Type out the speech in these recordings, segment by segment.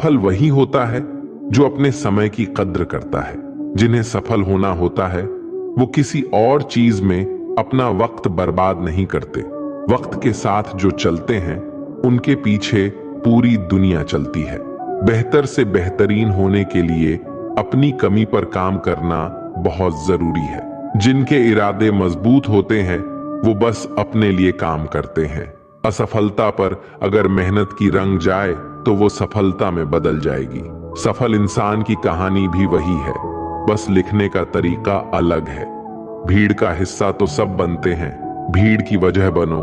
सफल वही होता है जो अपने समय की कद्र करता है। जिन्हें सफल होना होता है वो किसी और चीज में अपना वक्त बर्बाद नहीं करते। वक्त के साथ जो चलते हैं उनके पीछे पूरी दुनिया चलती है। बेहतर से बेहतरीन होने के लिए अपनी कमी पर काम करना बहुत जरूरी है। जिनके इरादे मजबूत होते हैं वो बस अपने लिए काम करते हैं। असफलता पर अगर मेहनत की रंग जाए तो वो सफलता में बदल जाएगी। सफल इंसान की कहानी भी वही है, बस लिखने का तरीका अलग है। भीड़ का हिस्सा तो सब बनते हैं, भीड़ की वजह बनो।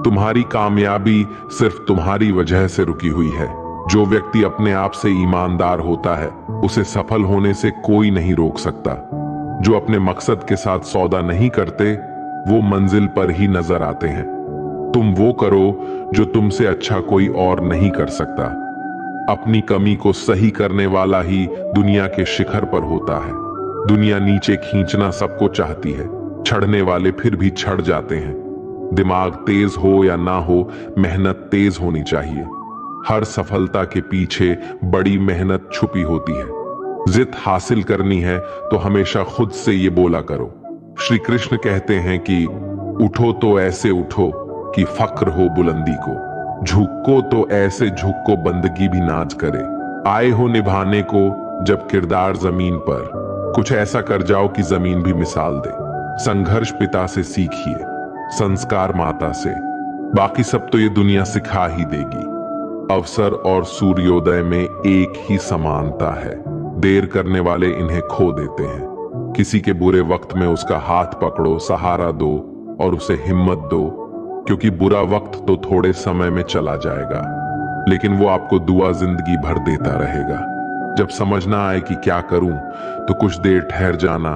तुम्हारी कामयाबी सिर्फ तुम्हारी वजह से रुकी हुई है। जो व्यक्ति अपने आप से ईमानदार होता है उसे सफल होने से कोई नहीं रोक सकता। जो अपने मकसद के साथ सौदा नहीं करते वो मंजिल पर ही नजर आते हैं। तुम वो करो जो तुमसे अच्छा कोई और नहीं कर सकता। अपनी कमी को सही करने वाला ही दुनिया के शिखर पर होता है। दुनिया नीचे खींचना सबको चाहती है, चढ़ने वाले फिर भी चढ़ जाते हैं। दिमाग तेज हो या ना हो, मेहनत तेज होनी चाहिए। हर सफलता के पीछे बड़ी मेहनत छुपी होती है। जिद हासिल करनी है तो हमेशा खुद से ये बोला करो। श्री कृष्ण कहते हैं कि उठो तो ऐसे उठो कि फक्र हो बुलंदी को, झुको तो ऐसे झुको बंदगी भी नाज करे। आए हो निभाने को जब किरदार जमीन पर, कुछ ऐसा कर जाओ कि जमीन भी मिसाल दे। संघर्ष पिता से सीखिए, संस्कार माता से, बाकी सब तो ये दुनिया सिखा ही देगी। अवसर और सूर्योदय में एक ही समानता है। देर करने वाले इन्हें खो देते हैं। किसी के बुरे वक्त में उसका हाथ पकड़ो, सहारा दो और उसे हिम्मत दो, क्योंकि बुरा वक्त तो थोड़े समय में चला जाएगा, लेकिन वो आपको दुआ जिंदगी भर देता रहेगा। जब समझ ना आए कि क्या करूं तो कुछ देर ठहर जाना,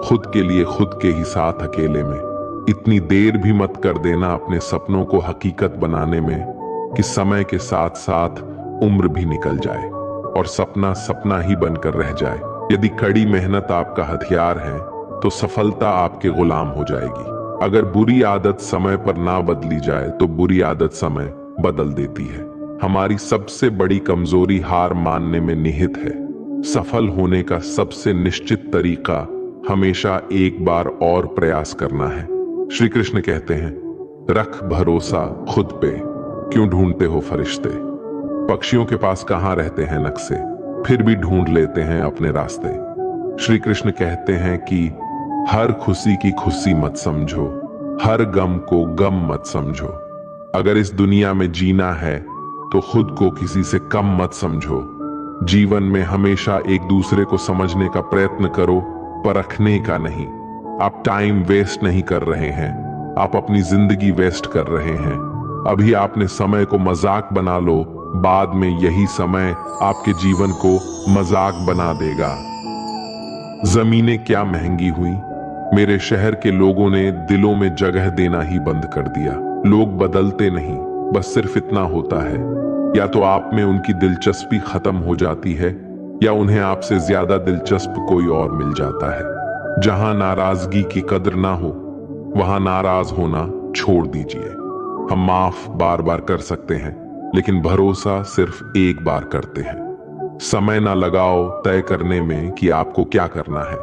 खुद के लिए खुद के ही साथ अकेले में। इतनी देर भी मत कर देना अपने सपनों को हकीकत बनाने में कि समय के साथ साथ उम्र भी निकल जाए और सपना सपना ही बनकर रह जाए। यदि कड़ी मेहनत आपका हथियार है तो सफलता आपके गुलाम हो जाएगी। अगर बुरी आदत समय पर ना बदली जाए तो बुरी आदत समय बदल देती है। हमारी सबसे बड़ी कमजोरी हार मानने में निहित है। सफल होने का सबसे निश्चित तरीका हमेशा एक बार और प्रयास करना है। श्री कृष्ण कहते हैं, रख भरोसा खुद पे, क्यों ढूंढते हो फरिश्ते। पक्षियों के पास कहां रहते हैं नक्शे, फिर भी ढूंढ लेते हैं अपने रास्ते। श्री कृष्ण कहते हैं कि हर खुशी की खुशी मत समझो, हर गम को गम मत समझो। अगर इस दुनिया में जीना है तो खुद को किसी से कम मत समझो। जीवन में हमेशा एक दूसरे को समझने का प्रयत्न करो, परखने का नहीं। आप टाइम वेस्ट नहीं कर रहे हैं, आप अपनी जिंदगी वेस्ट कर रहे हैं। अभी आपने समय को मजाक बना लो, बाद में यही समय आपके जीवन को मजाक बना देगा। जमीनें क्या महंगी हुई, मेरे शहर के लोगों ने दिलों में जगह देना ही बंद कर दिया। लोग बदलते नहीं, बस सिर्फ इतना होता है, या तो आप में उनकी दिलचस्पी खत्म हो जाती है या उन्हें आपसे ज्यादा दिलचस्प कोई और मिल जाता है। जहां नाराजगी की कदर ना हो वहां नाराज होना छोड़ दीजिए। हम माफ बार बार कर सकते हैं, लेकिन भरोसा सिर्फ एक बार करते हैं। समय ना लगाओ तय करने में कि आपको क्या करना है,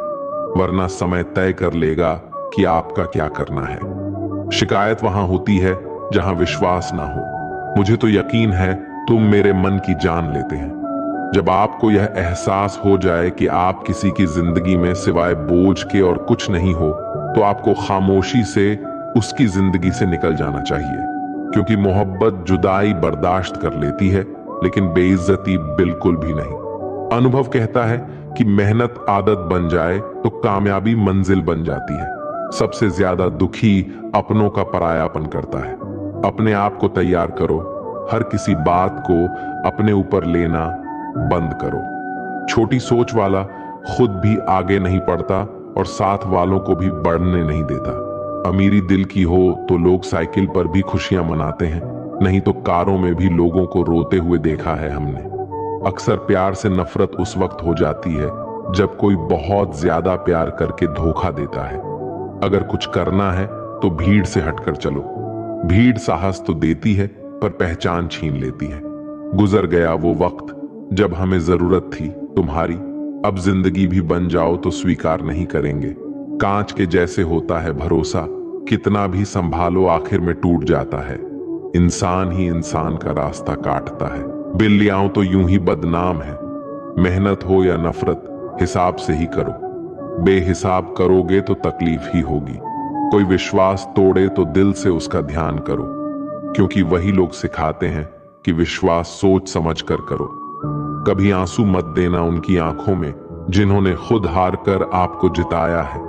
वरना समय तय कर लेगा कि आपका क्या करना है। शिकायत वहां होती है जहां विश्वास ना हो। मुझे तो यकीन है तुम मेरे मन की जान लेते हैं। जब आपको यह एहसास हो जाए कि आप किसी की जिंदगी में सिवाय बोझ के और कुछ नहीं हो, तो आपको खामोशी से उसकी जिंदगी से निकल जाना चाहिए, क्योंकि मोहब्बत जुदाई बर्दाश्त कर लेती है लेकिन बेइज्जती बिल्कुल भी नहीं। अनुभव कहता है कि मेहनत आदत बन जाए तो कामयाबी मंजिल बन जाती है। सबसे ज्यादा दुखी अपनों का परायापन करता है। अपने आप को तैयार करो, हर किसी बात को अपने ऊपर लेना बंद करो। छोटी सोच वाला खुद भी आगे नहीं बढ़ता और साथ वालों को भी बढ़ने नहीं देता। अमीरी दिल की हो तो लोग साइकिल पर भी खुशियां मनाते हैं, नहीं तो कारों में भी लोगों को रोते हुए देखा है हमने। अक्सर प्यार से नफरत उस वक्त हो जाती है जब कोई बहुत ज्यादा प्यार करके धोखा देता है। अगर कुछ करना है तो भीड़ से हटकर चलो। भीड़ साहस तो देती है पर पहचान छीन लेती है। गुजर गया वो वक्त जब हमें जरूरत थी तुम्हारी, अब जिंदगी भी बन जाओ तो स्वीकार नहीं करेंगे। कांच के जैसे होता है भरोसा, कितना भी संभालो आखिर में टूट जाता है। इंसान ही इंसान का रास्ता काटता है। बिल्लियां तो यूं ही बदनाम है। मेहनत हो या नफरत, हिसाब से ही करो। बेहिसाब करोगे तो तकलीफ ही होगी। कोई विश्वास तोड़े तो दिल से उसका ध्यान करो, क्योंकि वही लोग सिखाते हैं कि विश्वास सोच समझ कर करो। कभी आंसू मत देना उनकी आंखों में जिन्होंने खुद हार कर आपको जिताया है।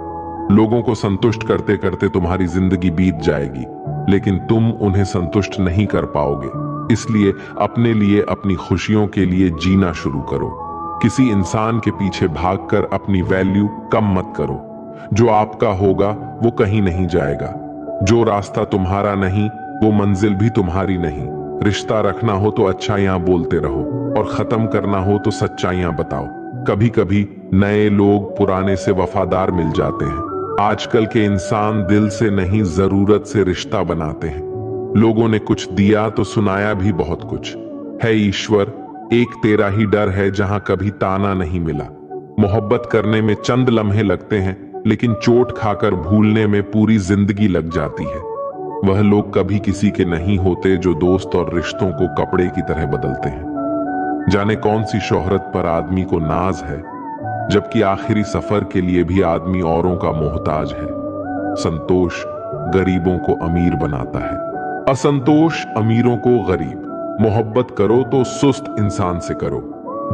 लोगों को संतुष्ट करते करते तुम्हारी जिंदगी बीत जाएगी, लेकिन तुम उन्हें संतुष्ट नहीं कर पाओगे। इसलिए अपने लिए, अपनी खुशियों के लिए जीना शुरू करो। किसी इंसान के पीछे भागकर अपनी वैल्यू कम मत करो। जो आपका होगा वो कहीं नहीं जाएगा। जो रास्ता तुम्हारा नहीं वो मंजिल भी तुम्हारी नहीं। रिश्ता रखना हो तो अच्छाइयां बोलते रहो, और खत्म करना हो तो सच्चाइयां बताओ। कभी कभी नए लोग पुराने से वफादार मिल जाते हैं। आजकल के इंसान दिल से नहीं, जरूरत से रिश्ता बनाते हैं। लोगों ने कुछ दिया तो सुनाया भी बहुत कुछ है। ईश्वर, एक तेरा ही डर है जहां कभी ताना नहीं मिला। मोहब्बत करने में चंद लम्हे लगते हैं, लेकिन चोट खाकर भूलने में पूरी जिंदगी लग जाती है। वह लोग कभी किसी के नहीं होते जो दोस्त और रिश्तों को कपड़े की तरह बदलते हैं। जाने कौन सी शोहरत पर आदमी को नाज है, जबकि आखिरी सफर के लिए भी आदमी औरों का मोहताज है। संतोष गरीबों को अमीर बनाता है, असंतोष अमीरों को गरीब। मोहब्बत करो तो सुस्त इंसान से करो,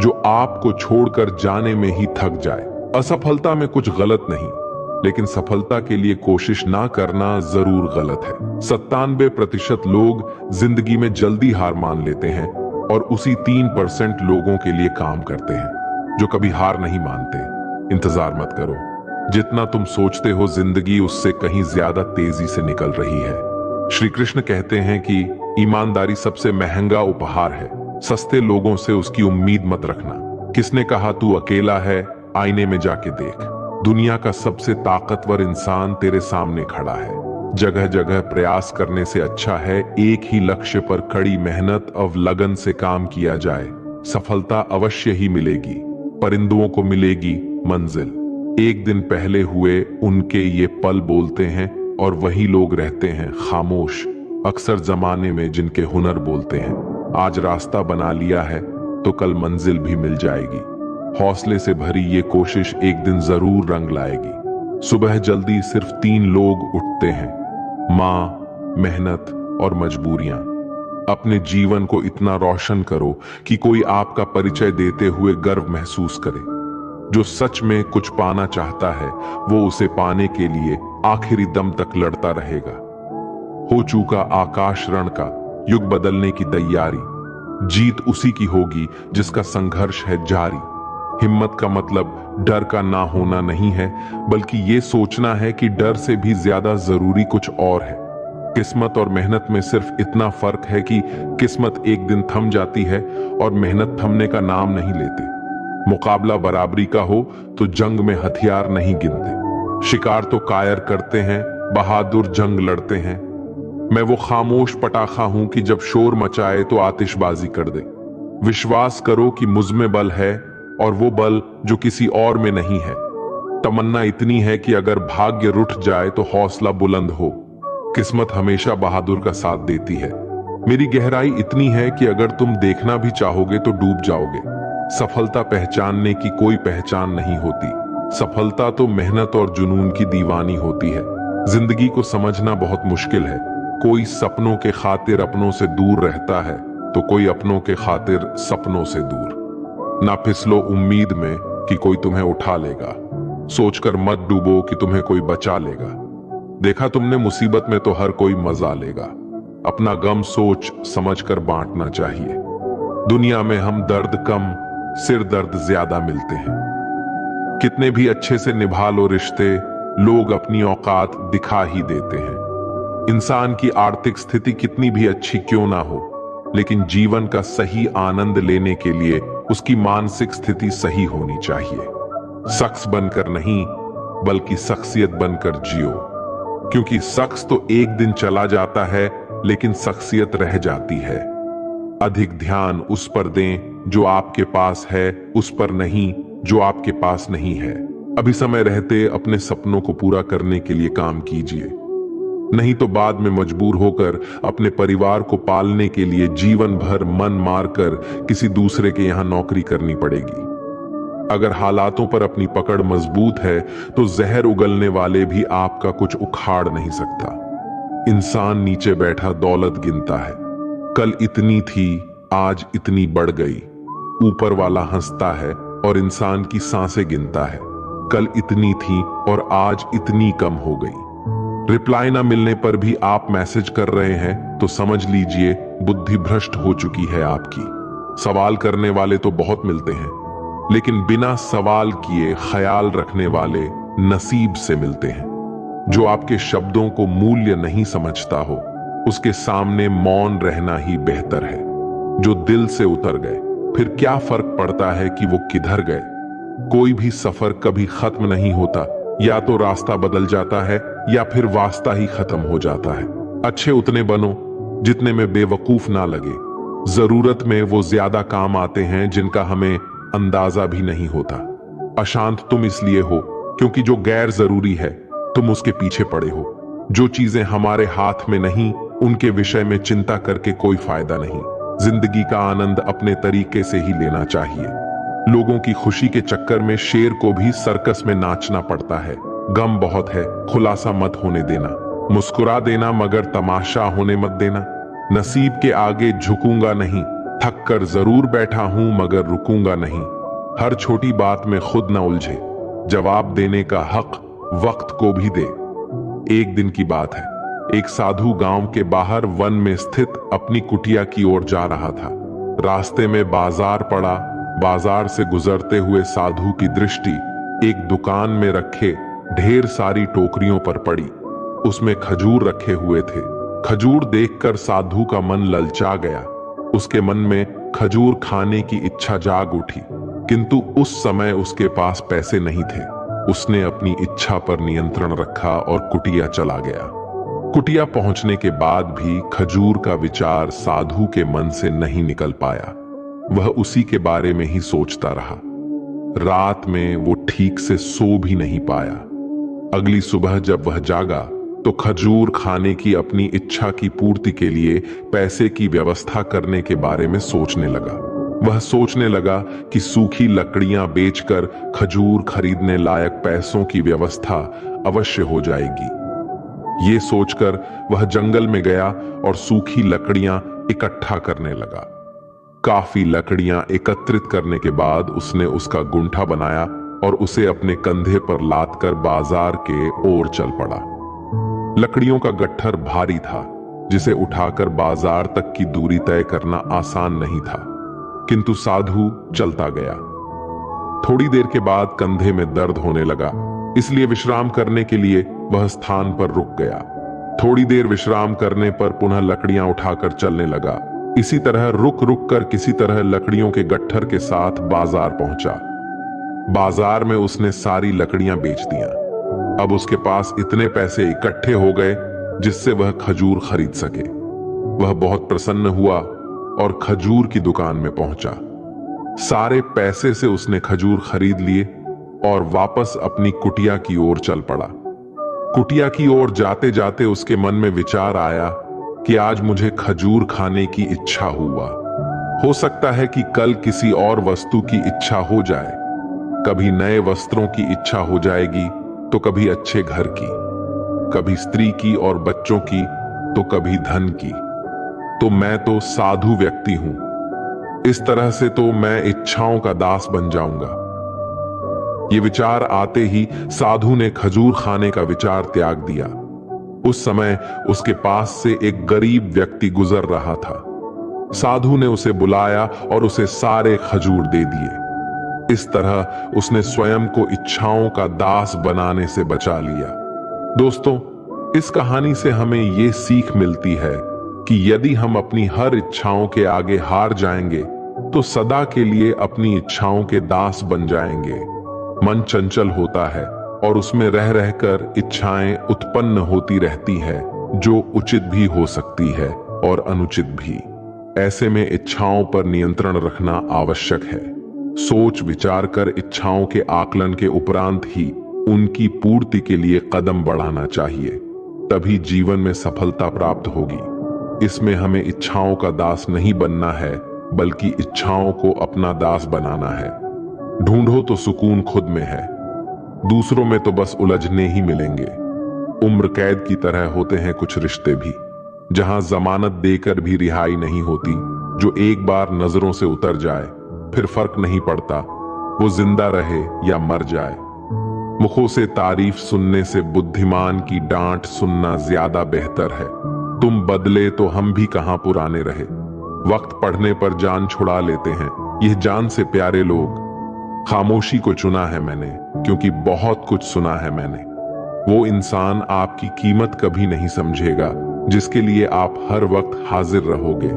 जो आपको छोड़कर जाने में ही थक जाए। असफलता में कुछ गलत नहीं, लेकिन सफलता के लिए कोशिश ना करना जरूर गलत है। 97% लोग जिंदगी में जल्दी हार मान लेते हैं, और उसी 3% लोगों के लिए काम करते हैं जो कभी हार नहीं मानते। इंतजार मत करो। जितना तुम सोचते हो जिंदगी उससे कहीं ज्यादा तेजी से निकल रही है। श्री कृष्ण कहते हैं कि ईमानदारी सबसे महंगा उपहार है। सस्ते लोगों से उसकी उम्मीद मत रखना। किसने कहा तू अकेला है? आईने में जाके देख। दुनिया का सबसे ताकतवर इंसान तेरे सामने खड़ा है। जगह जगह प्रयास करने से अच्छा है एक ही लक्ष्य पर कड़ी मेहनत और लगन से काम किया जाए। सफलता अवश्य ही मिलेगी। परिंदों को मिलेगी मंजिल। एक दिन पहले हुए उनके ये पल बोलते हैं, और वही लोग रहते हैं खामोश अक्सर जमाने में जिनके हुनर बोलते हैं। आज रास्ता बना लिया है तो कल मंजिल भी मिल जाएगी। हौसले से भरी ये कोशिश एक दिन जरूर रंग लाएगी। सुबह जल्दी सिर्फ 3 लोग उठते हैं, माँ, मेहनत और मजबूरियां। अपने जीवन को इतना रोशन करो कि कोई आपका परिचय देते हुए गर्व महसूस करे। जो सच में कुछ पाना चाहता है वो उसे पाने के लिए आखिरी दम तक लड़ता रहेगा। हो चुका आकाश रण का युग बदलने की तैयारी। जीत उसी की होगी जिसका संघर्ष है जारी। हिम्मत का मतलब डर का ना होना नहीं है, बल्कि ये सोचना है कि डर से भी ज्यादा जरूरी कुछ और है। किस्मत और मेहनत में सिर्फ इतना फर्क है कि किस्मत एक दिन थम जाती है और मेहनत थमने का नाम नहीं लेते। मुकाबला बराबरी का हो तो जंग में हथियार नहीं गिनते। शिकार तो कायर करते हैं, बहादुर जंग लड़ते हैं। मैं वो खामोश पटाखा हूं कि जब शोर मचाए तो आतिशबाजी कर दे। विश्वास करो कि मुझ में बल है, और वो बल जो किसी और में नहीं है। तमन्ना इतनी है कि अगर भाग्य रुठ जाए तो हौसला बुलंद हो। किस्मत हमेशा बहादुर का साथ देती है। मेरी गहराई इतनी है कि अगर तुम देखना भी चाहोगे तो डूब जाओगे। सफलता पहचानने की कोई पहचान नहीं होती। सफलता तो मेहनत और जुनून की दीवानी होती है। जिंदगी को समझना बहुत मुश्किल है। कोई सपनों के खातिर अपनों से दूर रहता है, तो कोई अपनों के खातिर सपनों से दूर। ना फिसलो उम्मीद में कि कोई तुम्हें उठा लेगा। सोचकर मत डूबो कि तुम्हें कोई बचा लेगा। देखा तुमने मुसीबत में तो हर कोई मजा लेगा। अपना गम सोच समझकर बांटना चाहिए। दुनिया में हम दर्द कम, सिर दर्द ज्यादा मिलते हैं। कितने भी अच्छे से निभा लो रिश्ते, लोग अपनी औकात दिखा ही देते हैं। इंसान की आर्थिक स्थिति कितनी भी अच्छी क्यों ना हो, लेकिन जीवन का सही आनंद लेने के लिए उसकी मानसिक स्थिति सही होनी चाहिए। शख्स बनकर नहीं, बल्कि शख्सियत बनकर जियो, क्योंकि शख्स तो एक दिन चला जाता है, लेकिन शख्सियत रह जाती है। अधिक ध्यान उस पर दें जो आपके पास है उस पर नहीं जो आपके पास नहीं है। अभी समय रहते अपने सपनों को पूरा करने के लिए काम कीजिए, नहीं तो बाद में मजबूर होकर अपने परिवार को पालने के लिए जीवन भर मन मारकर किसी दूसरे के यहां नौकरी करनी पड़ेगी। अगर हालातों पर अपनी पकड़ मजबूत है तो जहर उगलने वाले भी आपका कुछ उखाड़ नहीं सकता। इंसान नीचे बैठा दौलत गिनता है, कल इतनी थी आज इतनी बढ़ गई। ऊपर वाला हंसता है और इंसान की सांसें गिनता है, कल इतनी थी और आज इतनी कम हो गई। रिप्लाई ना मिलने पर भी आप मैसेज कर रहे हैं तो समझ लीजिए बुद्धि भ्रष्ट हो चुकी है आपकी। सवाल करने वाले तो बहुत मिलते हैं, लेकिन बिना सवाल किए ख्याल रखने वाले नसीब से मिलते हैं। जो आपके शब्दों को मूल्य नहीं समझता हो उसके सामने मौन रहना ही बेहतर है। जो दिल से उतर गए फिर क्या फर्क पड़ता है कि वो किधर गए। कोई भी सफर कभी खत्म नहीं होता, या तो रास्ता बदल जाता है या फिर वास्ता ही खत्म हो जाता है। अच्छे उतने बनो जितने में बेवकूफ ना लगे। जरूरत में वो ज्यादा काम आते हैं जिनका हमें अंदाजा भी नहीं होता। अशांत तुम इसलिए हो क्योंकि जो गैर जरूरी है तुम उसके पीछे पड़े हो। जो चीजें हमारे हाथ में नहीं उनके विषय में चिंता करके कोई फायदा नहीं। जिंदगी का आनंद अपने तरीके से ही लेना चाहिए। लोगों की खुशी के चक्कर में शेर को भी सर्कस में नाचना पड़ता है। गम बहुत है, खुलासा मत होने देना। मुस्कुरा देना मगर तमाशा होने मत देना। नसीब के आगे झुकूंगा नहीं, थक कर जरूर बैठा हूं मगर रुकूंगा नहीं। हर छोटी बात में खुद न उलझे, जवाब देने का हक वक्त को भी दे। एक दिन की बात है, एक साधु गांव के बाहर वन में स्थित अपनी कुटिया की ओर जा रहा था। रास्ते में बाजार पड़ा। बाजार से गुजरते हुए साधु की दृष्टि एक दुकान में रखे ढेर सारी टोकरियों पर पड़ी। उसमें खजूर रखे हुए थे। खजूर देखकर साधु का मन ललचा गया। उसके मन में खजूर खाने की इच्छा जाग उठी, किंतु उस समय उसके पास पैसे नहीं थे। उसने अपनी इच्छा पर नियंत्रण रखा और कुटिया चला गया। कुटिया पहुंचने के बाद भी खजूर का विचार साधु के मन से नहीं निकल पाया। वह उसी के बारे में ही सोचता रहा। रात में वो ठीक से सो भी नहीं पाया। अगली सुबह जब वह जागा तो खजूर खाने की अपनी इच्छा की पूर्ति के लिए पैसे की व्यवस्था करने के बारे में सोचने लगा। वह सोचने लगा कि सूखी लकड़ियां बेचकर खजूर खरीदने लायक पैसों की व्यवस्था अवश्य हो जाएगी। ये सोचकर वह जंगल में गया और सूखी लकड़ियां इकट्ठा करने लगा। काफी लकड़ियां एकत्रित करने के बाद उसने उसका गुंठा बनाया और उसे अपने कंधे पर लादकर बाजार के ओर चल पड़ा। लकड़ियों का गट्ठर भारी था, जिसे उठाकर बाजार तक की दूरी तय करना आसान नहीं था, किंतु साधु चलता गया। थोड़ी देर के बाद कंधे में दर्द होने लगा, इसलिए विश्राम करने के लिए वह स्थान पर रुक गया। थोड़ी देर विश्राम करने पर पुनः लकड़ियां उठाकर चलने लगा। इसी तरह रुक रुक कर किसी तरह लकड़ियों के गट्ठर के साथ बाजार पहुंचा। बाजार में उसने सारी लकड़ियां बेच दियां। अब उसके पास इतने पैसे इकट्ठे हो गए जिससे वह खजूर खरीद सके। वह बहुत प्रसन्न हुआ और खजूर की दुकान में पहुंचा। सारे पैसे से उसने खजूर खरीद लिए और वापस अपनी कुटिया की ओर चल पड़ा। कुटिया की ओर जाते जाते उसके मन में विचार आया कि आज मुझे खजूर खाने की इच्छा हुआ। हो सकता है कि कल किसी और वस्तु की इच्छा हो जाए। कभी नए वस्त्रों की इच्छा हो जाएगी तो कभी अच्छे घर की, कभी स्त्री की और बच्चों की तो कभी धन की। तो मैं तो साधु व्यक्ति हूं। इस तरह से तो मैं इच्छाओं का दास बन जाऊंगा। ये विचार आते ही साधु ने खजूर खाने का विचार त्याग दिया। उस समय उसके पास से एक गरीब व्यक्ति गुजर रहा था। साधु ने उसे बुलाया और उसे सारे खजूर दे दिए। इस तरह उसने स्वयं को इच्छाओं का दास बनाने से बचा लिया। दोस्तों, इस कहानी से हमें ये सीख मिलती है कि यदि हम अपनी हर इच्छाओं के आगे हार जाएंगे तो सदा के लिए अपनी इच्छाओं के दास बन जाएंगे। मन चंचल होता है और उसमें रह रहकर इच्छाएं उत्पन्न होती रहती है, जो उचित भी हो सकती है और अनुचित भी। ऐसे में इच्छाओं पर नियंत्रण रखना आवश्यक है। सोच विचार कर इच्छाओं के आकलन के उपरांत ही उनकी पूर्ति के लिए कदम बढ़ाना चाहिए, तभी जीवन में सफलता प्राप्त होगी। इसमें हमें इच्छाओं का दास नहीं बनना है, बल्कि इच्छाओं को अपना दास बनाना है। ढूंढो तो सुकून खुद में है, दूसरों में तो बस उलझने ही मिलेंगे। उम्र कैद की तरह होते हैं कुछ रिश्ते भी, जहां जमानत देकर भी रिहाई नहीं होती। जो एक बार नजरों से उतर जाए फिर फर्क नहीं पड़ता वो जिंदा रहे या मर जाए। मुखों से तारीफ सुनने से बुद्धिमान की डांट सुनना ज्यादा बेहतर है। तुम बदले तो हम भी कहां पुराने रहे। वक्त पढ़ने पर जान छुड़ा लेते हैं यह जान से प्यारे लोग। खामोशी को चुना है मैंने, क्योंकि बहुत कुछ सुना है मैंने। वो इंसान आपकी कीमत कभी नहीं समझेगा जिसके लिए आप हर वक्त हाजिर रहोगे।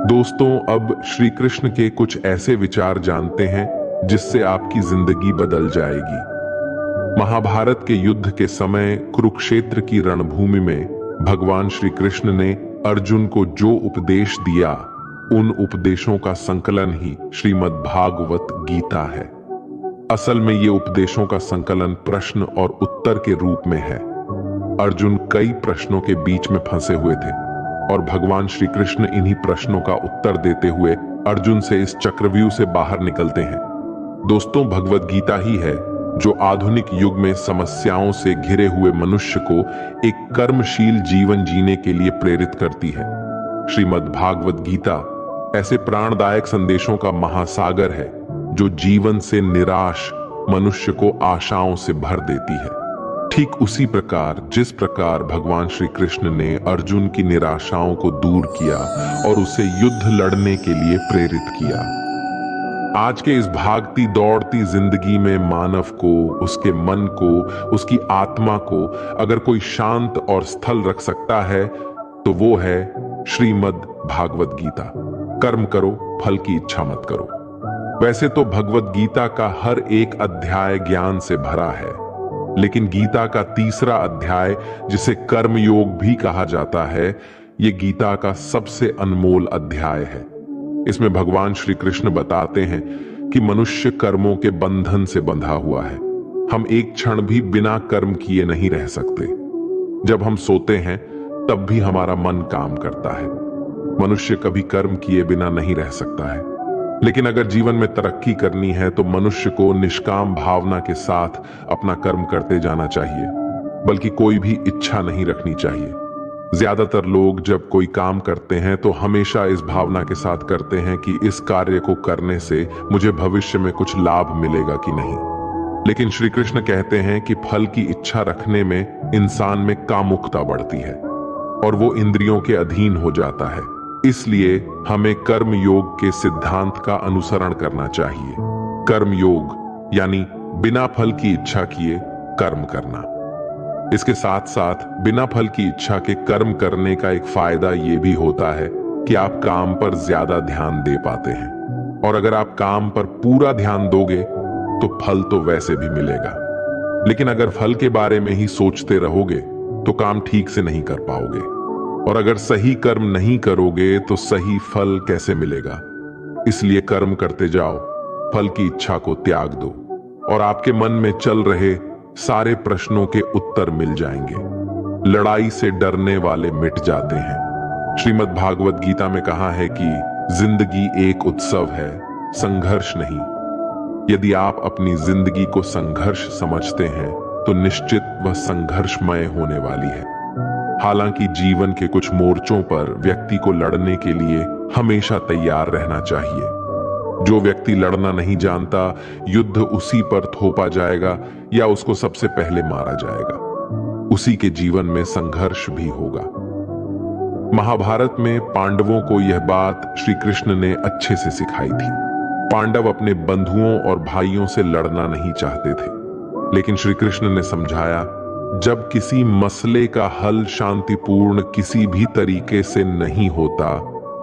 दोस्तों, अब श्री कृष्ण के कुछ ऐसे विचार जानते हैं जिससे आपकी जिंदगी बदल जाएगी। महाभारत के युद्ध के समय कुरुक्षेत्र की रणभूमि में भगवान श्री कृष्ण ने अर्जुन को जो उपदेश दिया, उन उपदेशों का संकलन ही श्रीमद् भागवत गीता है। असल में ये उपदेशों का संकलन प्रश्न और उत्तर के रूप में है। अर्जुन कई प्रश्नों के बीच में फंसे हुए थे और भगवान श्री कृष्ण इन्हीं प्रश्नों का उत्तर देते हुए अर्जुन से इस चक्रव्यूह से बाहर निकलते हैं। दोस्तों, भगवत गीता ही है जो आधुनिक युग में समस्याओं से घिरे हुए मनुष्य को एक कर्मशील जीवन जीने के लिए प्रेरित करती है। श्रीमद् भागवत गीता ऐसे प्राणदायक संदेशों का महासागर है जो जीवन से निराश मनुष्य को आशाओं से भर देती है। ठीक उसी प्रकार जिस प्रकार भगवान श्री कृष्ण ने अर्जुन की निराशाओं को दूर किया और उसे युद्ध लड़ने के लिए प्रेरित किया। आज के इस भागती दौड़ती जिंदगी में मानव को, उसके मन को, उसकी आत्मा को अगर कोई शांत और स्थल रख सकता है तो वो है श्रीमद् भागवत गीता। कर्म करो, फल की इच्छा मत करो। वैसे तो भगवत गीता का हर एक अध्याय ज्ञान से भरा है, लेकिन गीता का तीसरा अध्याय, जिसे कर्म योग भी कहा जाता है, ये गीता का सबसे अनमोल अध्याय है। इसमें भगवान श्री कृष्ण बताते हैं कि मनुष्य कर्मों के बंधन से बंधा हुआ है। हम एक क्षण भी बिना कर्म किए नहीं रह सकते। जब हम सोते हैं तब भी हमारा मन काम करता है। मनुष्य कभी कर्म किए बिना नहीं रह सकता है। लेकिन अगर जीवन में तरक्की करनी है तो मनुष्य को निष्काम भावना के साथ अपना कर्म करते जाना चाहिए, बल्कि कोई भी इच्छा नहीं रखनी चाहिए। ज्यादातर लोग जब कोई काम करते हैं तो हमेशा इस भावना के साथ करते हैं कि इस कार्य को करने से मुझे भविष्य में कुछ लाभ मिलेगा कि नहीं। लेकिन श्री कृष्ण कहते हैं कि फल की इच्छा रखने में इंसान में कामुकता बढ़ती है और वो इंद्रियों के अधीन हो जाता है। इसलिए हमें कर्म योग के सिद्धांत का अनुसरण करना चाहिए। कर्म योग यानी बिना फल की इच्छा किए कर्म करना। इसके साथ साथ बिना फल की इच्छा के कर्म करने का एक फायदा ये भी होता है कि आप काम पर ज्यादा ध्यान दे पाते हैं, और अगर आप काम पर पूरा ध्यान दोगे तो फल तो वैसे भी मिलेगा। लेकिन अगर फल के बारे में ही सोचते रहोगे तो काम ठीक से नहीं कर पाओगे, और अगर सही कर्म नहीं करोगे तो सही फल कैसे मिलेगा। इसलिए कर्म करते जाओ, फल की इच्छा को त्याग दो, और आपके मन में चल रहे सारे प्रश्नों के उत्तर मिल जाएंगे। लड़ाई से डरने वाले मिट जाते हैं। श्रीमद् भागवत गीता में कहा है कि जिंदगी एक उत्सव है, संघर्ष नहीं। यदि आप अपनी जिंदगी को संघर्ष समझते हैं तो निश्चित वह संघर्षमय होने वाली है। हालांकि जीवन के कुछ मोर्चों पर व्यक्ति को लड़ने के लिए हमेशा तैयार रहना चाहिए। जो व्यक्ति लड़ना नहीं जानता, युद्ध उसी पर थोपा जाएगा या उसको सबसे पहले मारा जाएगा। उसी के जीवन में संघर्ष भी होगा। महाभारत में पांडवों को यह बात श्री कृष्ण ने अच्छे से सिखाई थी। पांडव अपने बंधुओं और भाइयों से लड़ना नहीं चाहते थे, लेकिन श्री कृष्ण ने समझाया, जब किसी मसले का हल शांतिपूर्ण किसी भी तरीके से नहीं होता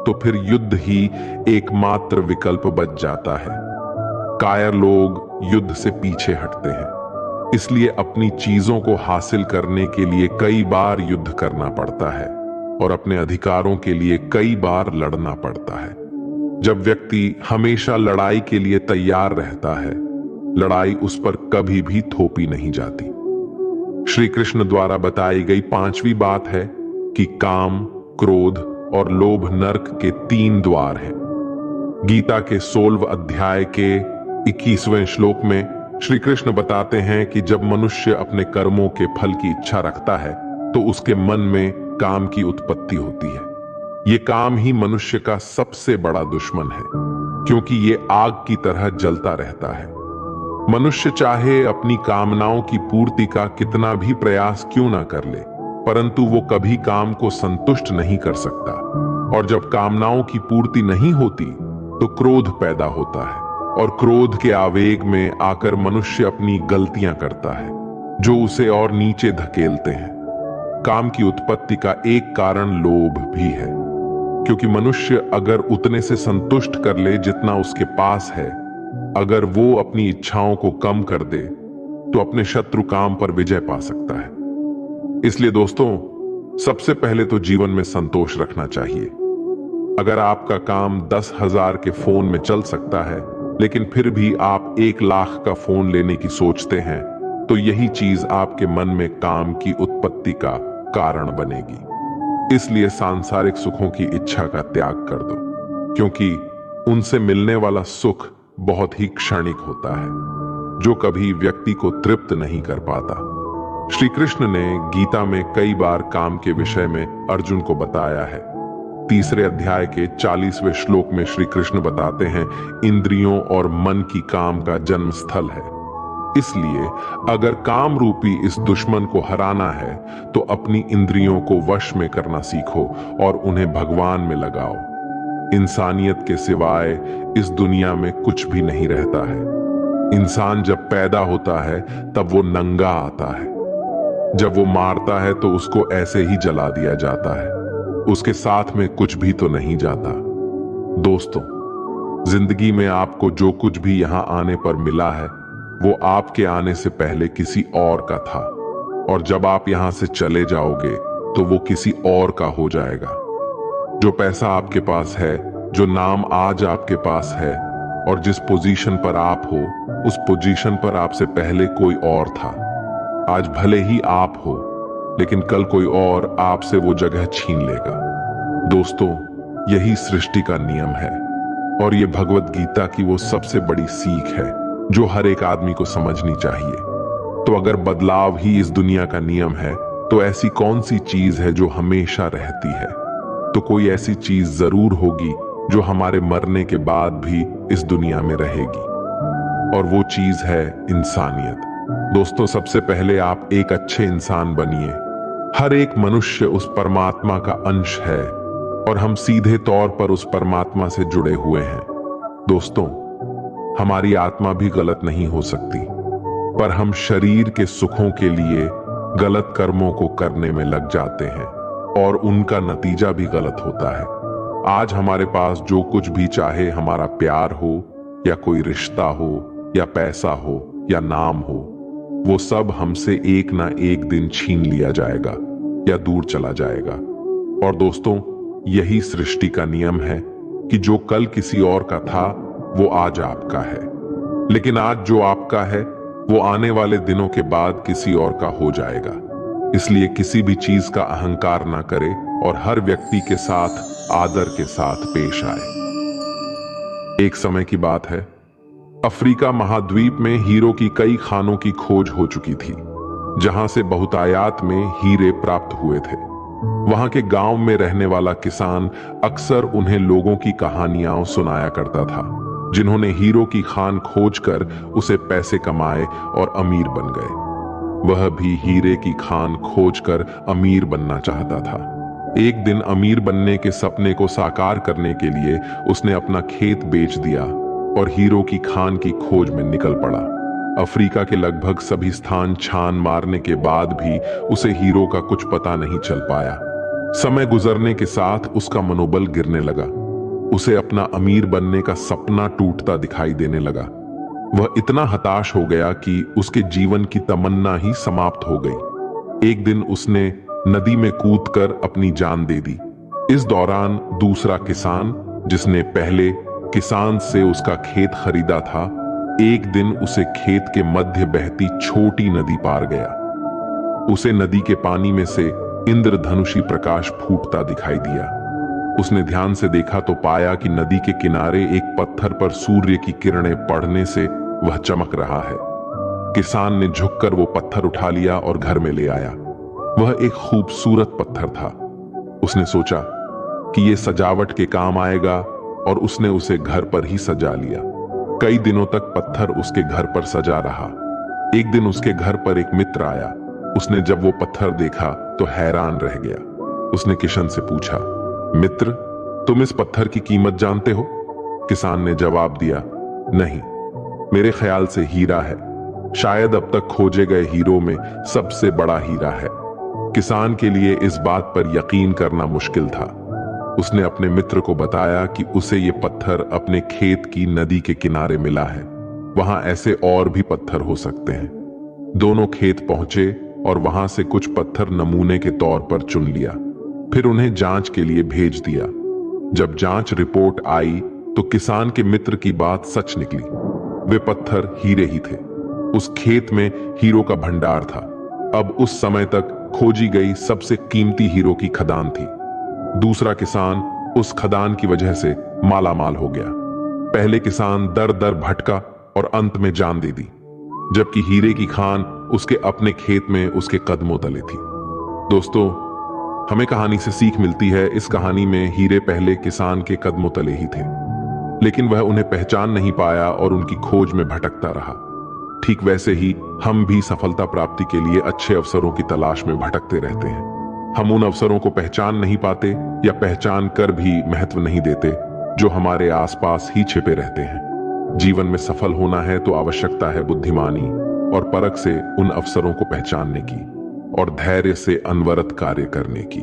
तो फिर युद्ध ही एकमात्र विकल्प बच जाता है। कायर लोग युद्ध से पीछे हटते हैं, इसलिए अपनी चीजों को हासिल करने के लिए कई बार युद्ध करना पड़ता है। और अपने अधिकारों के लिए कई बार लड़ना पड़ता है। जब व्यक्ति हमेशा लड़ाई के लिए तैयार रहता है, लड़ाई उस पर कभी भी थोपी नहीं जाती। श्री कृष्ण द्वारा बताई गई 5वीं बात है कि काम, क्रोध और लोभ नरक के 3 द्वार हैं। गीता के 16वें अध्याय के 21वें श्लोक में श्री कृष्ण बताते हैं कि जब मनुष्य अपने कर्मों के फल की इच्छा रखता है तो उसके मन में काम की उत्पत्ति होती है। ये काम ही मनुष्य का सबसे बड़ा दुश्मन है, क्योंकि ये आग की तरह जलता रहता है। मनुष्य चाहे अपनी कामनाओं की पूर्ति का कितना भी प्रयास क्यों ना कर ले, परंतु वो कभी काम को संतुष्ट नहीं कर सकता। और जब कामनाओं की पूर्ति नहीं होती तो क्रोध पैदा होता है, और क्रोध के आवेग में आकर मनुष्य अपनी गलतियां करता है, जो उसे और नीचे धकेलते हैं। काम की उत्पत्ति का एक कारण लोभ भी है, क्योंकि मनुष्य अगर उतने से संतुष्ट कर ले जितना उसके पास है, अगर वो अपनी इच्छाओं को कम कर दे तो अपने शत्रु काम पर विजय पा सकता है। इसलिए दोस्तों, सबसे पहले तो जीवन में संतोष रखना चाहिए। अगर आपका काम 10,000 के फोन में चल सकता है, लेकिन फिर भी आप 1 लाख का फोन लेने की सोचते हैं, तो यही चीज आपके मन में काम की उत्पत्ति का कारण बनेगी। इसलिए सांसारिक सुखों की इच्छा का त्याग कर दो, क्योंकि उनसे मिलने वाला सुख बहुत ही क्षणिक होता है, जो कभी व्यक्ति को तृप्त नहीं कर पाता। श्री कृष्ण ने गीता में कई बार काम के विषय में अर्जुन को बताया है। 3रे अध्याय के 40वें श्लोक में श्री कृष्ण बताते हैं, इंद्रियों और मन की काम का जन्म स्थल है। इसलिए अगर काम रूपी इस दुश्मन को हराना है तो अपनी इंद्रियों को वश में करना सीखो और उन्हें भगवान में लगाओ। इंसानियत के सिवाय इस दुनिया में कुछ भी नहीं रहता है। इंसान जब पैदा होता है तब वो नंगा आता है। जब वो मारता है तो उसको ऐसे ही जला दिया जाता है, उसके साथ में कुछ भी तो नहीं जाता। दोस्तों, जिंदगी में आपको जो कुछ भी यहां आने पर मिला है वो आपके आने से पहले किसी और का था, और जब आप यहां से चले जाओगे तो वो किसी और का हो जाएगा। जो पैसा आपके पास है, जो नाम आज आपके पास है, और जिस पोजीशन पर आप हो, उस पोजीशन पर आपसे पहले कोई और था। आज भले ही आप हो, लेकिन कल कोई और आपसे वो जगह छीन लेगा। दोस्तों, यही सृष्टि का नियम है, और ये भगवत गीता की वो सबसे बड़ी सीख है जो हर एक आदमी को समझनी चाहिए। तो अगर बदलाव ही इस दुनिया का नियम है, तो ऐसी कौन सी चीज है जो हमेशा रहती है? तो कोई ऐसी चीज जरूर होगी जो हमारे मरने के बाद भी इस दुनिया में रहेगी, और वो चीज है इंसानियत। दोस्तों, सबसे पहले आप एक अच्छे इंसान बनिए। हर एक मनुष्य उस परमात्मा का अंश है, और हम सीधे तौर पर उस परमात्मा से जुड़े हुए हैं। दोस्तों, हमारी आत्मा भी गलत नहीं हो सकती, पर हम शरीर के सुखों के लिए गलत कर्मों को करने में लग जाते हैं, और उनका नतीजा भी गलत होता है। आज हमारे पास जो कुछ भी चाहे, हमारा प्यार हो या कोई रिश्ता हो या पैसा हो या नाम हो, वो सब हमसे एक ना एक दिन छीन लिया जाएगा या दूर चला जाएगा। और दोस्तों, यही सृष्टि का नियम है कि जो कल किसी और का था वो आज आपका है, लेकिन आज जो आपका है वो आने वाले दिनों के बाद किसी और का हो जाएगा। इसलिए किसी भी चीज का अहंकार ना करे और हर व्यक्ति के साथ आदर के साथ पेश आए। एक समय की बात है, अफ्रीका महाद्वीप में हीरो की कई खानों की खोज हो चुकी थी, जहां से बहुतायात में हीरे प्राप्त हुए थे। वहां के गांव में रहने वाला किसान अक्सर उन्हें लोगों की कहानियां सुनाया करता था, जिन्होंने हीरो की खान खोजकर उसे पैसे कमाए और अमीर बन गए। वह भी हीरे की खान खोजकर अमीर बनना चाहता था। एक दिन अमीर बनने के सपने को साकार करने के लिए उसने अपना खेत बेच दिया और हीरो की खान की खोज में निकल पड़ा। अफ्रीका के लगभग सभी स्थान छान मारने के बाद भी उसे हीरो का कुछ पता नहीं चल पाया। समय गुजरने के साथ उसका मनोबल गिरने लगा। उसे अपना अमीर बनने का सपना टूटता दिखाई देने लगा। वह इतना हताश हो गया कि उसके जीवन की तमन्ना ही समाप्त हो गई। एक दिन उसने नदी में कूदकर अपनी जान दे दी। इस दौरान दूसरा किसान, जिसने पहले किसान से उसका खेत खरीदा था, एक दिन उसे खेत के मध्य बहती छोटी नदी पार गया। उसे नदी के पानी में से इंद्रधनुषी प्रकाश फूटता दिखाई दिया। उसने ध्यान से देखा तो पाया कि नदी के किनारे एक पत्थर पर सूर्य की किरणें पड़ने से वह चमक रहा है। किसान ने झुककर वो पत्थर उठा लिया और घर में ले आया। वह एक खूबसूरत पत्थर था। उसने सोचा कि ये सजावट के काम आएगा और उसने उसे घर पर ही सजा लिया। कई दिनों तक पत्थर उसके घर पर सजा रहा। एक दिन उसके घर पर एक मित्र आया। उसने जब वो पत्थर देखा तो हैरान रह गया। उसने किशन से पूछा, मित्र, तुम इस पत्थर की कीमत जानते हो? किसान ने जवाब दिया, नहीं, मेरे ख्याल से हीरा है। शायद अब तक खोजे गए हीरों में सबसे बड़ा हीरा है। किसान के लिए इस बात पर यकीन करना मुश्किल था। उसने अपने मित्र को बताया कि उसे ये पत्थर अपने खेत की नदी के किनारे मिला है। वहां ऐसे और भी पत्थर हो सकते हैं। दोनों खेत पहुंचे और वहां से कुछ पत्थर नमूने के तौर पर चुन लिया। फिर उन्हें जांच के लिए भेज दिया। जब जांच रिपोर्ट आई तो किसान के मित्र की बात सच निकली। वे पत्थर हीरे ही थे। उस खेत में हीरो का भंडार था। अब उस समय तक खोजी गई सबसे कीमती हीरो की खदान थी। दूसरा किसान उस खदान की वजह से मालामाल हो गया। पहले किसान दर दर भटका और अंत में जान दे दी, जबकि हीरे की खान उसके अपने खेत में उसके कदमों तले थी। दोस्तों, हमें कहानी से सीख मिलती है। इस कहानी में हीरे पहले किसान के कदमों तले ही थे, लेकिन वह उन्हें पहचान नहीं पाया और उनकी खोज में भटकता रहा। ठीक वैसे ही हम भी सफलता प्राप्ति के लिए अच्छे अवसरों की तलाश में भटकते रहते हैं। हम उन अवसरों को पहचान नहीं पाते या पहचान कर भी महत्व नहीं देते जो हमारे आसपास ही छिपे रहते हैं। जीवन में सफल होना है तो आवश्यकता है बुद्धिमानी और परख से उन अवसरों को पहचानने की और धैर्य से अनवरत कार्य करने की।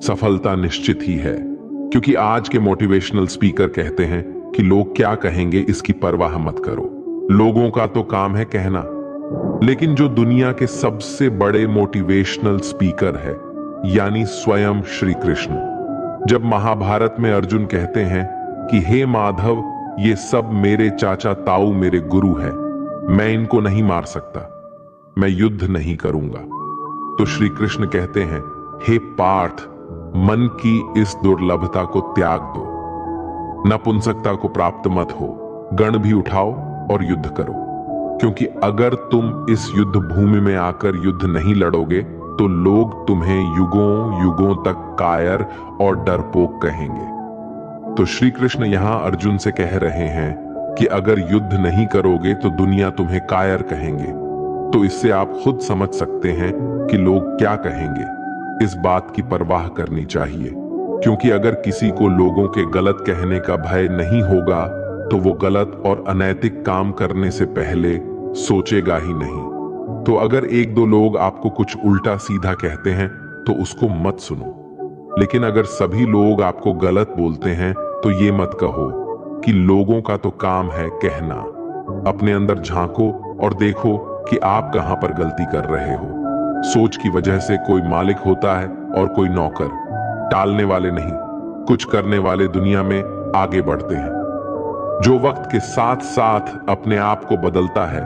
सफलता निश्चित ही है, क्योंकि आज के मोटिवेशनल स्पीकर कहते हैं कि लोग क्या कहेंगे इसकी परवाह मत करो। लोगों का तो काम है कहना। लेकिन जो दुनिया के सबसे बड़े मोटिवेशनल स्पीकर है, यानी स्वयं श्री कृष्ण, जब महाभारत में अर्जुन कहते हैं कि हे माधव, ये सब मेरे चाचा ताऊ मेरे गुरु हैं, मैं इनको नहीं मार सकता, मैं युद्ध नहीं करूंगा, तो श्री कृष्ण कहते हैं, हे पार्थ, मन की इस दुर्लभता को त्याग दो, नपुंसकता को प्राप्त मत हो, गण भी उठाओ और युद्ध करो। क्योंकि अगर तुम इस युद्ध भूमि में आकर युद्ध नहीं लड़ोगे तो लोग तुम्हें युगों युगों तक कायर और डरपोक कहेंगे। तो श्री कृष्ण यहां अर्जुन से कह रहे हैं कि अगर युद्ध नहीं करोगे तो दुनिया तुम्हें कायर कहेंगे। तो इससे आप खुद समझ सकते हैं कि लोग क्या कहेंगे। इस बात की परवाह करनी चाहिए, क्योंकि अगर किसी को लोगों के गलत कहने का भय नहीं होगा तो वो गलत और अनैतिक काम करने से पहले सोचेगा ही नहीं। तो अगर एक दो लोग आपको कुछ उल्टा सीधा कहते हैं तो उसको मत सुनो। लेकिन अगर सभी लोग आपको गलत बोलते हैं तो ये मत कहो कि लोगों का तो काम है कहना। अपने अंदर झांको और देखो कि आप कहां पर गलती कर रहे हो। सोच की वजह से कोई मालिक होता है और कोई नौकर। टालने वाले नहीं, कुछ करने वाले दुनिया में आगे बढ़ते हैं। जो वक्त के साथ साथ अपने आप को बदलता है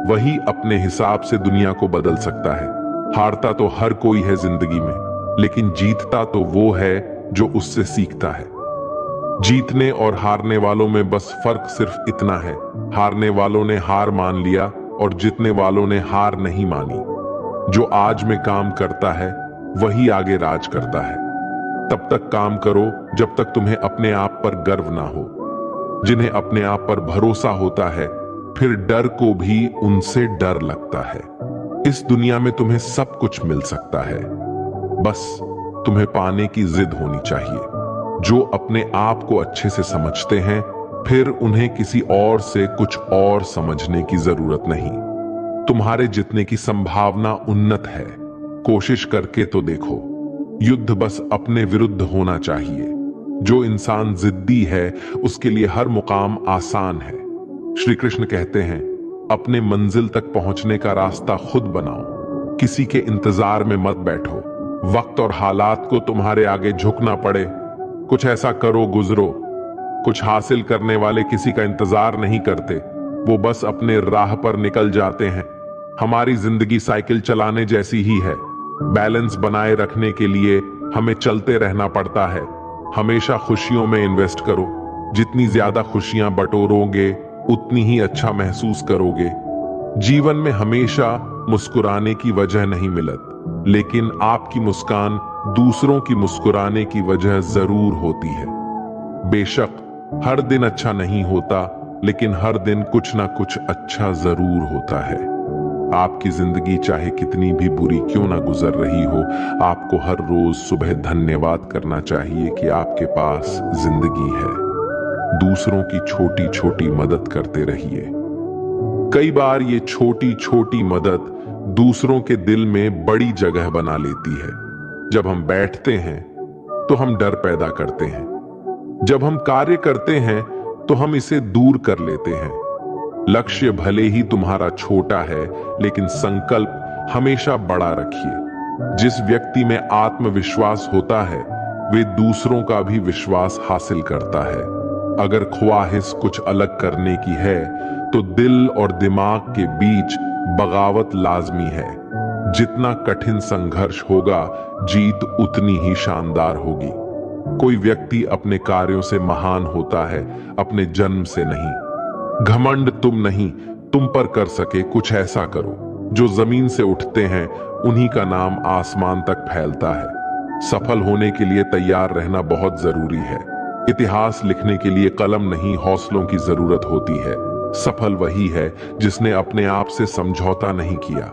वही अपने हिसाब से दुनिया को बदल सकता है। हारता तो हर कोई है जिंदगी में, लेकिन जीतता तो वो है जो उससे सीखता है। जीतने और हारने वालों में बस फर्क सिर्फ इतना है, हारने वालों ने हार मान लिया और जीतने वालों ने हार नहीं मानी। जो आज में काम करता है वही आगे राज करता है। तब तक काम करो जब तक तुम्हें अपने आप पर गर्व ना हो। जिन्हें अपने आप पर भरोसा होता है फिर डर को भी उनसे डर लगता है। इस दुनिया में तुम्हें सब कुछ मिल सकता है, बस तुम्हें पाने की जिद होनी चाहिए। जो अपने आप को अच्छे से समझते हैं फिर उन्हें किसी और से कुछ और समझने की जरूरत नहीं। तुम्हारे जितने की संभावना उन्नत है, कोशिश करके तो देखो। युद्ध बस अपने विरुद्ध होना चाहिए। जो इंसान जिद्दी है उसके लिए हर मुकाम आसान है। श्री कृष्ण कहते हैं, अपने मंजिल तक पहुंचने का रास्ता खुद बनाओ, किसी के इंतजार में मत बैठो। वक्त और हालात को तुम्हारे आगे झुकना पड़े। कुछ ऐसा करो गुजरो। कुछ हासिल करने वाले किसी का इंतजार नहीं करते, वो बस अपने राह पर निकल जाते हैं। हमारी जिंदगी साइकिल चलाने जैसी ही है। बैलेंस बनाए रखने के लिए हमें चलते रहना पड़ता है। हमेशा खुशियों में इन्वेस्ट करो। जितनी ज्यादा खुशियां बटोरोगे उतनी ही अच्छा महसूस करोगे। जीवन में हमेशा मुस्कुराने की वजह नहीं मिलत, लेकिन आपकी मुस्कान दूसरों की मुस्कुराने की वजह जरूर होती है। बेशक हर दिन अच्छा नहीं होता, लेकिन हर दिन कुछ ना कुछ अच्छा जरूर होता है। आपकी जिंदगी चाहे कितनी भी बुरी क्यों ना गुजर रही हो, आपको हर रोज सुबह धन्यवाद करना चाहिए कि आपके पास जिंदगी है। दूसरों की छोटी छोटी मदद करते रहिए। कई बार ये छोटी छोटी मदद दूसरों के दिल में बड़ी जगह बना लेती है। जब हम बैठते हैं तो हम डर पैदा करते हैं। जब हम कार्य करते हैं तो हम इसे दूर कर लेते हैं। लक्ष्य भले ही तुम्हारा छोटा है, लेकिन संकल्प हमेशा बड़ा रखिए। जिस व्यक्ति में आत्मविश्वास होता है वे दूसरों का भी विश्वास हासिल करता है। अगर ख्वाहिश कुछ अलग करने की है तो दिल और दिमाग के बीच बगावत लाजमी है। जितना कठिन संघर्ष होगा, जीत उतनी ही शानदार होगी। कोई व्यक्ति अपने कार्यों से महान होता है, अपने जन्म से नहीं। घमंड तुम नहीं, तुम पर कर सके कुछ ऐसा करो। जो जमीन से उठते हैं उन्हीं का नाम आसमान तक फैलता है। सफल होने के लिए तैयार रहना बहुत जरूरी है। इतिहास लिखने के लिए कलम नहीं, हौसलों की जरूरत होती है। सफल वही है जिसने अपने आप से समझौता नहीं किया।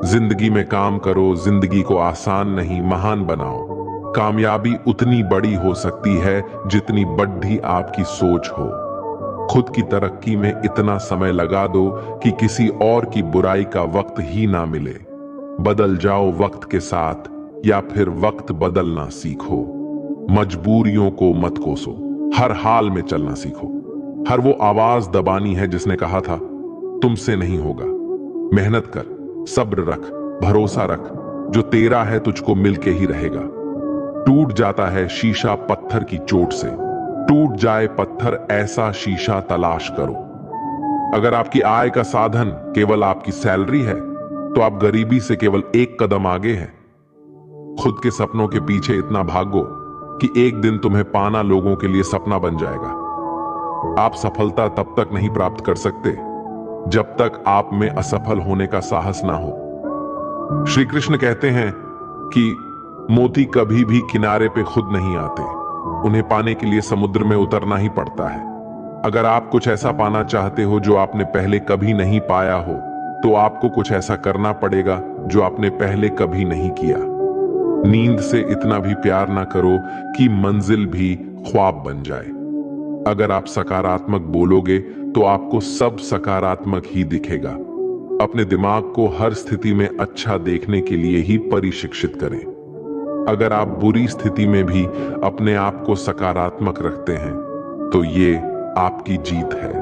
जिंदगी में काम करो, जिंदगी को आसान नहीं महान बनाओ। कामयाबी उतनी बड़ी हो सकती है जितनी बड़ी आपकी सोच हो। खुद की तरक्की में इतना समय लगा दो कि किसी और की बुराई का वक्त ही ना मिले। बदल जाओ वक्त के साथ, या फिर वक्त बदलना सीखो। मजबूरियों को मत कोसो, हर हाल में चलना सीखो। हर वो आवाज दबानी है जिसने कहा था तुमसे नहीं होगा। मेहनत कर, सब्र रख, भरोसा रख। जो तेरा है तुझको मिलके ही रहेगा। टूट जाता है शीशा पत्थर की चोट से। टूट जाए पत्थर ऐसा शीशा तलाश करो। अगर आपकी आय का साधन केवल आपकी सैलरी है तो आप गरीबी से केवल एक कदम आगे हैं। खुद के सपनों के पीछे इतना भागो कि एक दिन तुम्हें पाना लोगों के लिए सपना बन जाएगा। आप सफलता तब तक नहीं प्राप्त कर सकते जब तक आप में असफल होने का साहस ना हो। श्री कृष्ण कहते हैं कि मोती कभी भी किनारे पे खुद नहीं आते, उन्हें पाने के लिए समुद्र में उतरना ही पड़ता है। अगर आप कुछ ऐसा पाना चाहते हो जो आपने पहले कभी नहीं पाया हो, तो आपको कुछ ऐसा करना पड़ेगा जो आपने पहले कभी नहीं किया। नींद से इतना भी प्यार ना करो कि मंजिल भी ख्वाब बन जाए। अगर आप सकारात्मक बोलोगे तो आपको सब सकारात्मक ही दिखेगा। अपने दिमाग को हर स्थिति में अच्छा देखने के लिए ही प्रशिक्षित करें। अगर आप बुरी स्थिति में भी अपने आप को सकारात्मक रखते हैं तो ये आपकी जीत है।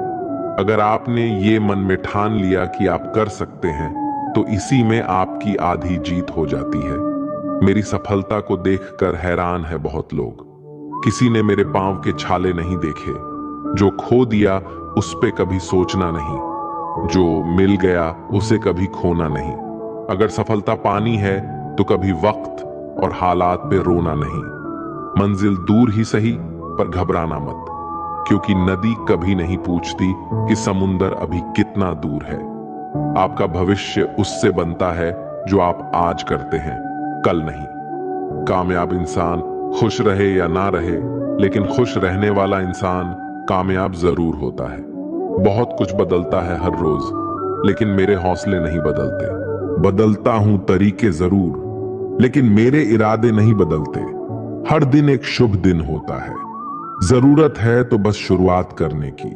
अगर आपने ये मन में ठान लिया कि आप कर सकते हैं तो इसी में आपकी आधी जीत हो जाती है। मेरी सफलता को देखकर हैरान है बहुत लोग। किसी ने मेरे पांव के छाले नहीं देखे। जो खो दिया उस पे कभी सोचना नहीं, जो मिल गया उसे कभी खोना नहीं। अगर सफलता पानी है तो कभी वक्त और हालात पे रोना नहीं। मंजिल दूर ही सही पर घबराना मत, क्योंकि नदी कभी नहीं पूछती कि समुंदर अभी कितना दूर है। आपका भविष्य उससे बनता है जो आप आज करते हैं, कल नहीं। कामयाब इंसान खुश रहे या ना रहे, लेकिन खुश रहने वाला इंसान कामयाब जरूर होता है। बहुत कुछ बदलता है हर रोज, लेकिन मेरे हौसले नहीं बदलते। बदलता हूं तरीके जरूर, लेकिन मेरे इरादे नहीं बदलते। हर दिन एक शुभ दिन होता है। जरूरत है तो बस शुरुआत करने की।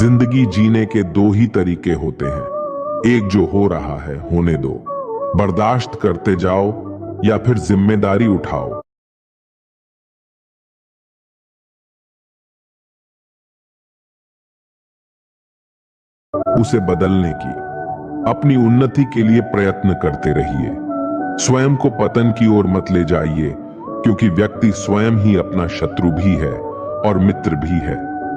जिंदगी जीने के दो ही तरीके होते हैं, एक जो हो रहा है होने दो, बर्दाश्त करते जाओ, या फिर जिम्मेदारी उठाओ। उसे बदलने की। अपनी उन्नति के लिए प्रयत्न करते रहिए। स्वयं को पतन की ओर मत ले जाइए, क्योंकि व्यक्ति स्वयं ही अपना शत्रु भी है और मित्र भी है।